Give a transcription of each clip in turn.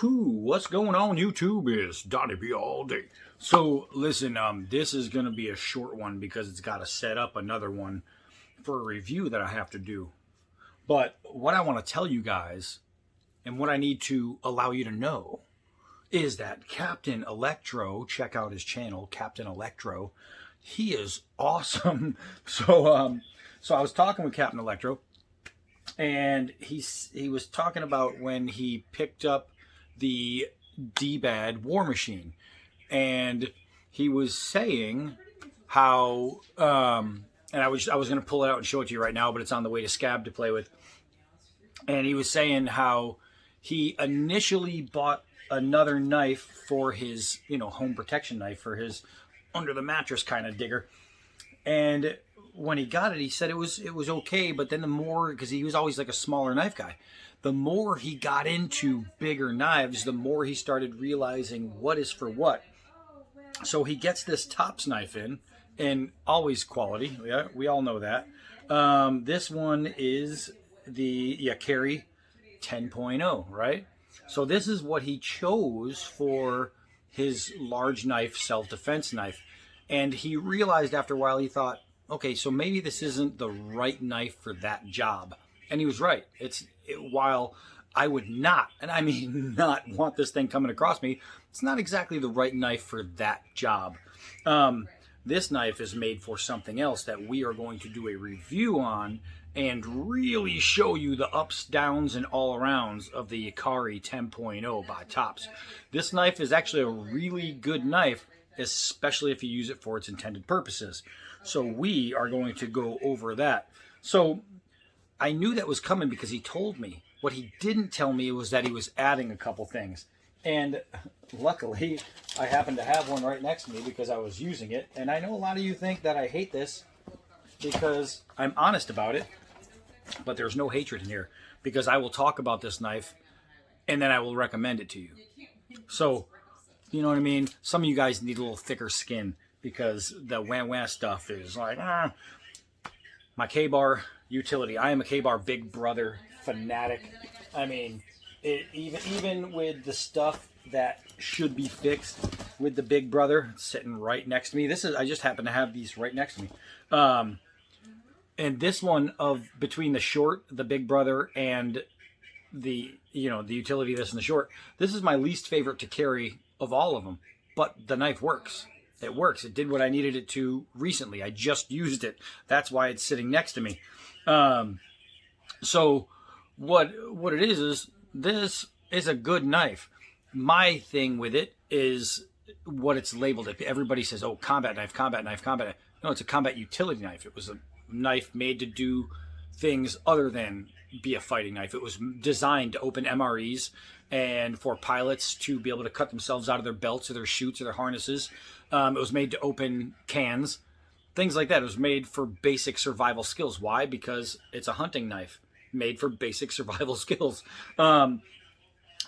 What's going on YouTube? Is Donnie B all day. So listen, this is gonna be a short one because it's got to set up another one for a review that I have to do. But what I want to tell you guys, and what I need to allow you to know, is that Captain Electro, check out his channel, Captain Electro. He is awesome. So I was talking with Captain Electro, and he was talking about when he picked up the D-Bad War Machine, and he was saying how and I was going to pull it out and show it to you right now, but it's on the way to Scab to play with. And he was saying how he initially bought another knife for his, home protection knife for his under the mattress kind of digger. And when he got it, he said it was okay, but then the more, because he was always like a smaller knife guy, the more he got into bigger knives, the more he started realizing what is for what. So he gets this Tops knife in, and always quality. Yeah, we all know that. This one is the Yakari 10.0, right? So this is what he chose for his large knife, self-defense knife. And he realized after a while, he thought, okay, so maybe this isn't the right knife for that job. And he was right. While I would not, and I mean not, want this thing coming across me, it's not exactly the right knife for that job. This knife is made for something else that we are going to do a review on and really show you the ups, downs, and all arounds of the Yakari 10.0 by Tops. This knife is actually a really good knife, especially if you use it for its intended purposes. So we are going to go over that. So I knew that was coming because he told me. What he didn't tell me was that he was adding a couple things. And luckily, I happen to have one right next to me because I was using it. And I know a lot of you think that I hate this because I'm honest about it. But there's no hatred in here because I will talk about this knife and then I will recommend it to you. So, you know what I mean? Some of you guys need a little thicker skin because the wah-wah stuff is like, my K-Bar utility. I am a K-Bar Big Brother fanatic. I mean, even with the stuff that should be fixed with the Big Brother sitting right next to me. I just happen to have these right next to me. And this one between the short, the Big Brother, and the utility, this and the short, this is my least favorite to carry of all of them. But the knife works. It works. It did what I needed it to recently. I just used it. That's why it's sitting next to me. So what it is this is a good knife. My thing with it is what it's labeled. Everybody says, oh, combat knife, combat knife, combat knife. No, it's a combat utility knife. It was a knife made to do things other than be a fighting knife. It was designed to open MREs and for pilots to be able to cut themselves out of their belts or their chutes or their harnesses. It was made to open cans, things like that. It was made for basic survival skills. Why? Because it's a hunting knife made for basic survival skills.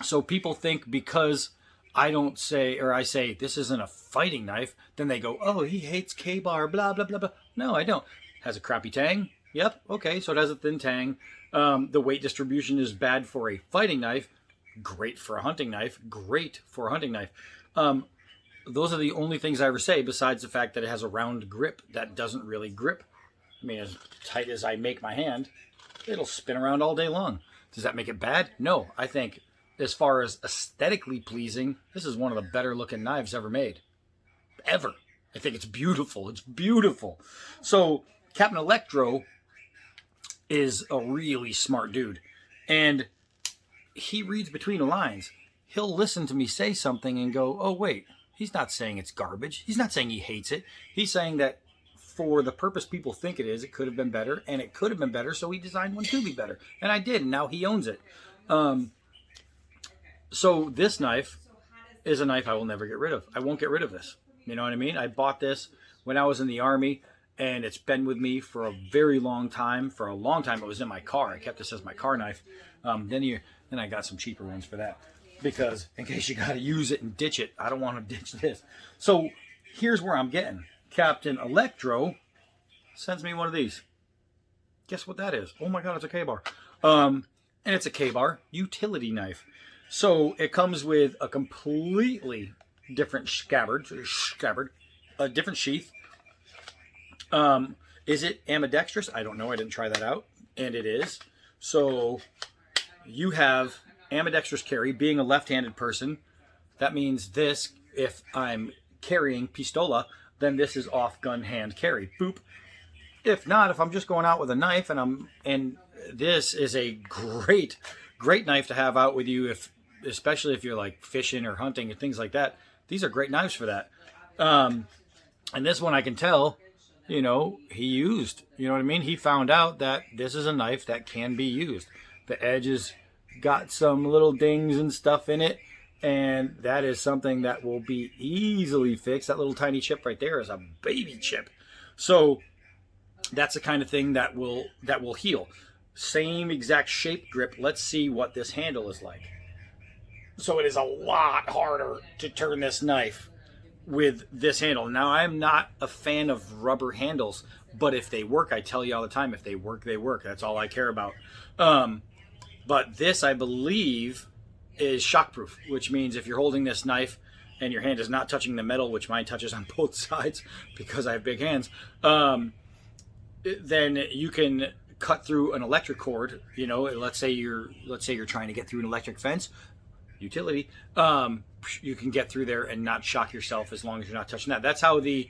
So people think because I say this isn't a fighting knife, then they go, oh, he hates K-Bar, blah, blah, blah, blah. No, I don't. Has a crappy tang? Yep, okay, so it has a thin tang. The weight distribution is bad for a fighting knife. Great for a hunting knife. Great for a hunting knife. Those are the only things I ever say besides the fact that it has a round grip that doesn't really grip. I mean, as tight as I make my hand, it'll spin around all day long. Does that make it bad? No, I think as far as aesthetically pleasing, this is one of the better looking knives ever made. Ever. I think it's beautiful. It's beautiful. So Captain Electro is a really smart dude. And he reads between the lines. He'll listen to me say something and go, oh, wait, he's not saying it's garbage. He's not saying he hates it. He's saying that for the purpose people think it is, it could have been better, and it could have been better, so he designed one to be better. And I did, and now he owns it. So this knife is a knife I will never get rid of. I won't get rid of this. You know what I mean? I bought this when I was in the Army, and it's been with me for a very long time. For a long time, it was in my car. I kept this as my car knife. Then I got some cheaper ones for that. Because in case you got to use it and ditch it, I don't want to ditch this. So here's where I'm getting. Captain Electro sends me one of these. Guess what that is? Oh my God, it's a K-Bar. And it's a K-Bar utility knife. So it comes with a completely different scabbard, a different sheath. Is it ambidextrous? I don't know. I didn't try that out, and it is. So you have ambidextrous carry. Being a left-handed person, that means this. If I'm carrying pistola, then this is off gun hand carry. Boop. If not, if I'm just going out with a knife and this is a great knife to have out with you, if especially if you're like fishing or hunting and things like that. These are great knives for that. And this one I can tell, he used, you know what I mean? He found out that this is a knife that can be used. The edge has got some little dings and stuff in it, and that is something that will be easily fixed. That little tiny chip right there is a baby chip. So that's the kind of thing that will heal. Same exact shape grip. Let's see what this handle is like. So it is a lot harder to turn this knife with this handle. Now, I'm not a fan of rubber handles, but if they work, I tell you all the time, if they work, they work. That's all I care about. But this, I believe, is shockproof, which means if you're holding this knife and your hand is not touching the metal, which mine touches on both sides because I have big hands, then you can cut through an electric cord. Let's say you're trying to get through an electric fence, utility. You can get through there and not shock yourself as long as you're not touching that. That's how the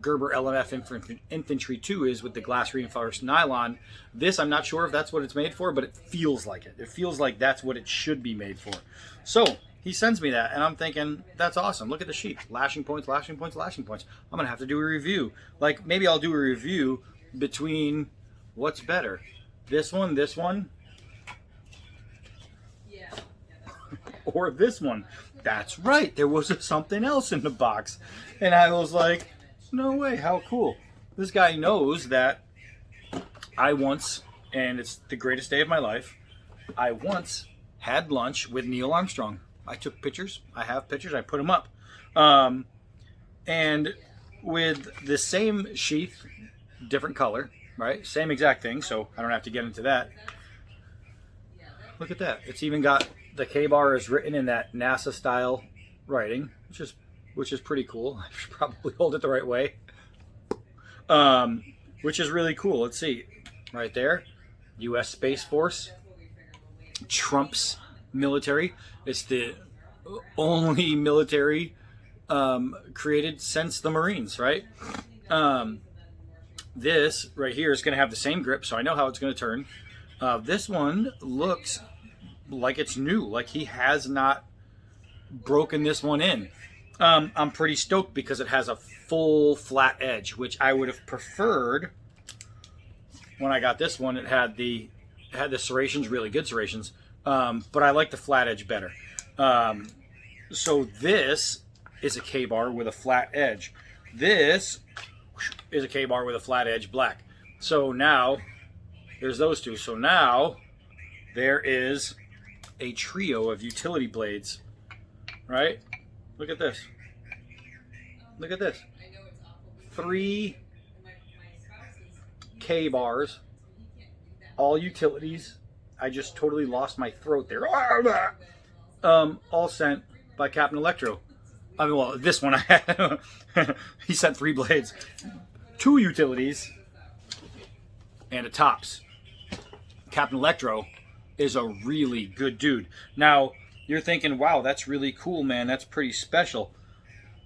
Gerber LMF Infantry 2 is with the glass reinforced nylon. This, I'm not sure if that's what it's made for, but it feels like it. It feels like that's what it should be made for. So he sends me that, and I'm thinking, that's awesome. Look at the sheet. Lashing points, lashing points, lashing points. I'm going to have to do a review. Like, maybe I'll do a review between what's better. This one, or this one. That's right. There was something else in the box. And I was like, no way. How cool. This guy knows that I once, and it's the greatest day of my life, I once had lunch with Neil Armstrong. I took pictures. I have pictures. I put them up. And with the same sheath, different color, right? Same exact thing, so I don't have to get into that. Look at that. It's even got the K-bar is written in that NASA style writing, which is pretty cool. I should probably hold it the right way. Which is really cool. Let's see. Right there. U.S. Space Force. Trump's military. It's the only military created since the Marines, right? This right here is going to have the same grip, so I know how it's going to turn. This one looks like it's new, like he has not broken this one in. I'm pretty stoked because it has a full flat edge, which I would have preferred when I got this one. It had the serrations, really good serrations, but I like the flat edge better. So this is a K-bar with a flat edge. This is a K-bar with a flat edge black. So now there's those two. So now there is a trio of utility blades, right? Look at this. Look at this. 3 K-bars, all utilities. I just totally lost my throat there. All sent by Captain Electro. I mean, well, this one I had. He sent 3 blades, 2 utilities, and a tops. Captain Electro is a really good dude. Now, you're thinking, wow, that's really cool, man. That's pretty special.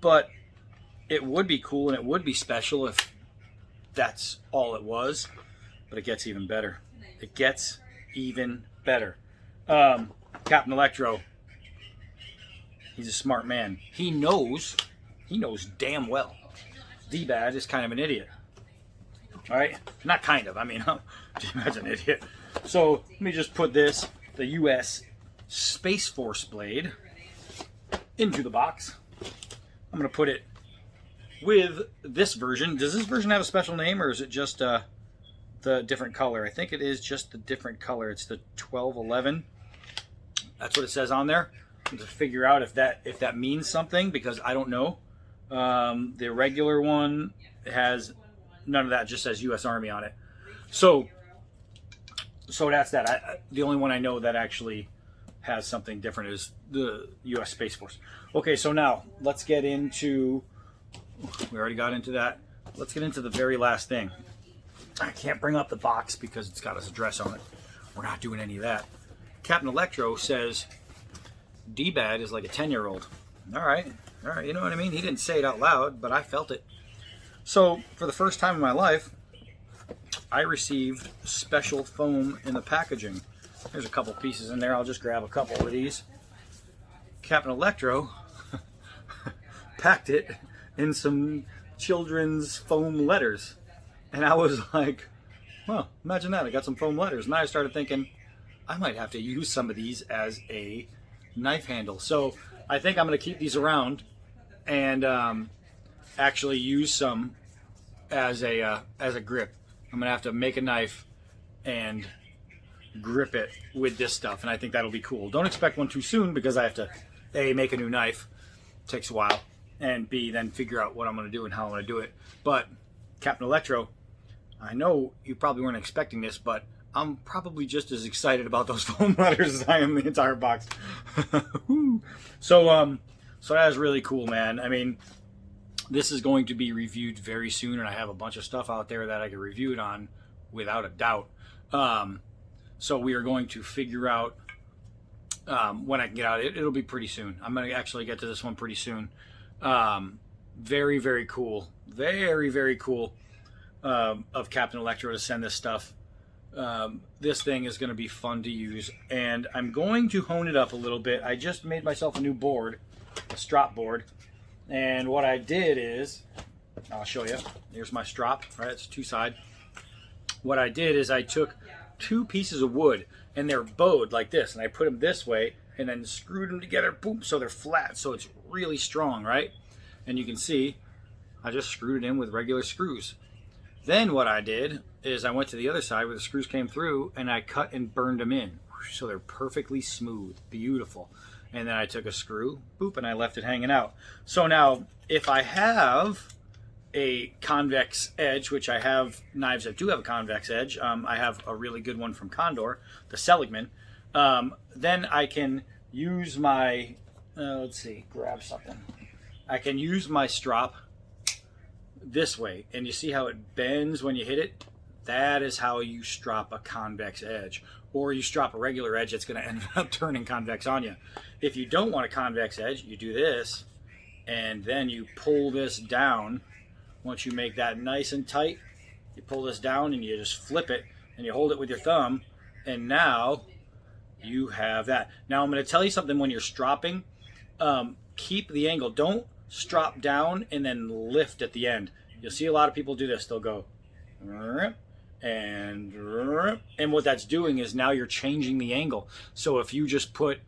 But it would be cool and it would be special if that's all it was. But it gets even better. It gets even better. Captain Electro, he's a smart man. He knows damn well D-Bad is kind of an idiot. All right? Not kind of. I mean, D-Bad's an idiot. So let me just put this, the U.S. Space Force blade, into the box. I'm going to put it with this version. Does this version have a special name, or is it just the different color? I think it is just the different color. It's the 1211. That's what it says on there. I'm to figure out if that means something, because I don't know. The regular one has none of that. It just says U.S. Army on it. So that's that. The only one I know that actually has something different is the U.S. Space Force. Okay, so now let's get into, we already got into that. Let's get into the very last thing. I can't bring up the box because it's got his address on it. We're not doing any of that. Captain Electro says D-Bad is like a 10-year-old. All right, you know what I mean? He didn't say it out loud, but I felt it. So for the first time in my life, I received special foam in the packaging. There's a couple pieces in there. I'll just grab a couple of these. Captain Electro packed it in some children's foam letters. And I was like, well, imagine that. I got some foam letters. And I started thinking, I might have to use some of these as a knife handle. So I think I'm going to keep these around and actually use some as a grip. I'm going to have to make a knife and grip it with this stuff. And I think that'll be cool. Don't expect one too soon because I have to, A, make a new knife. It takes a while. And B, then figure out what I'm going to do and how I'm going to do it. But Captain Electro, I know you probably weren't expecting this, but I'm probably just as excited about those foam letters as I am the entire box. So that is really cool, man. I mean, this is going to be reviewed very soon, and I have a bunch of stuff out there that I can review it on without a doubt. So we are going to figure out when I can get out. It'll be pretty soon. I'm going to actually get to this one pretty soon. Very, very cool. Very, very cool of Captain Electro to send this stuff. This thing is going to be fun to use, and I'm going to hone it up a little bit. I just made myself a new board, a strop board, and what I did is, I'll show you. Here's my strop, right? It's two-side. What I did is I took two pieces of wood, and they're bowed like this, and I put them this way, and then screwed them together, boom, so they're flat, so it's really strong, right? And you can see, I just screwed it in with regular screws. Then what I did is I went to the other side where the screws came through, and I cut and burned them in. So they're perfectly smooth, beautiful. And then I took a screw, boop, and I left it hanging out. So now, if I have a convex edge, which I have knives that do have a convex edge, I have a really good one from Condor, the Seligman, then I can use my, let's see, grab something. I can use my strop this way, and you see how it bends when you hit it? That is how you strop a convex edge. Or you strop a regular edge that's going to end up turning convex on you. If you don't want a convex edge, you do this, and then you pull this down. Once you make that nice and tight, you pull this down and you just flip it, and you hold it with your thumb, and now you have that. Now I'm going to tell you something when you're stropping. Keep the angle. Don't strop down and then lift at the end. You'll see a lot of people do this. They'll go and what that's doing is now you're changing the angle. So if you just put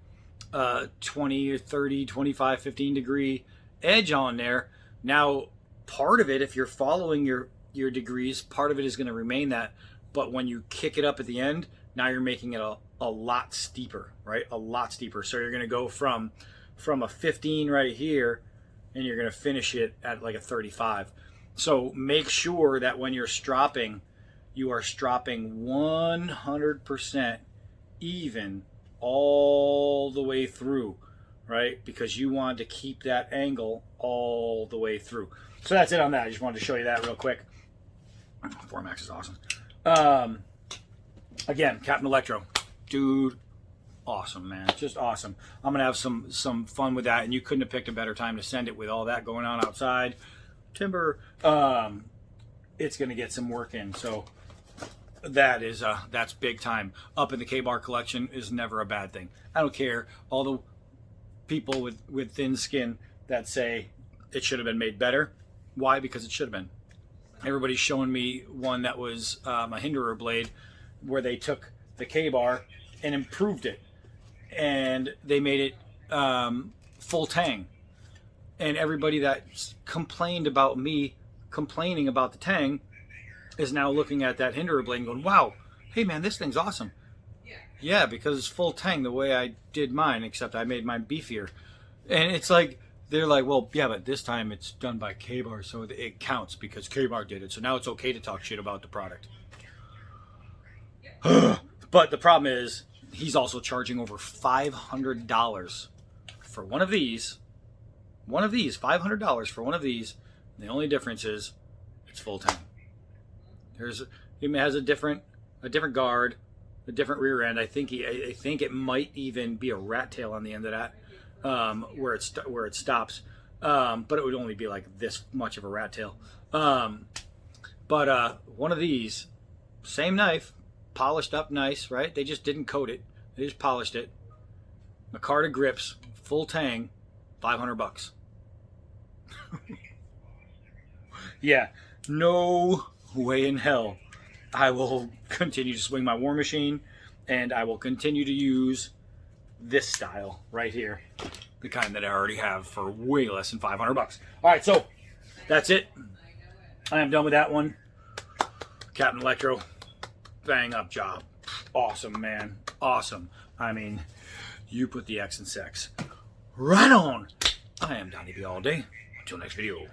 20 or 30, 25, 15 degree edge on there, now part of it, if you're following your degrees, part of it is going to remain that, but when you kick it up at the end, now you're making it a lot steeper, right? A lot steeper. So you're going to go from a 15 right here, and you're going to finish it at like a 35. So make sure that when you're stropping, you are stropping 100% even all the way through, right? Because you want to keep that angle all the way through. So that's it on that. I just wanted to show you that real quick. Formax is awesome. Again, Captain Electro, dude, awesome, man, just awesome. I'm gonna have some fun with that, and you couldn't have picked a better time to send it with all that going on outside. Timber, it's gonna get some work in, so that's big time. Up in the K-Bar collection is never a bad thing. I don't care all the people with thin skin that say it should have been made better. Why? Because it should have been. Everybody's showing me one that was a Hinderer blade where they took the K-Bar and improved it, and they made it full tang. And everybody that complained about me complaining about the tang is now looking at that Hinderer blade and going, wow, hey man, this thing's awesome. Yeah, because it's full tang the way I did mine, except I made mine beefier. And it's like, they're like, well, yeah, but this time it's done by K-Bar, so it counts because K-Bar did it. So now it's okay to talk shit about the product. But the problem is, He's also charging over $500 for one of these. $500 for one of these. The only difference is it's full tank. It has a different guard, a different rear end. I think it might even be a rat tail on the end of that, where it stops. But it would only be like this much of a rat tail. But one of these, same knife, polished up nice, right? They just didn't coat it. They just polished it. Micarta grips, full tang, $500. Yeah, no way in hell I will continue to swing my War Machine, and I will continue to use this style right here, the kind that I already have for way less than $500. All right, so that's it. I am done with that one. Captain Electro, bang up job. Awesome, man. Awesome. I mean, you put the X in sex. Right on. I am Donnie B all day. Until next video.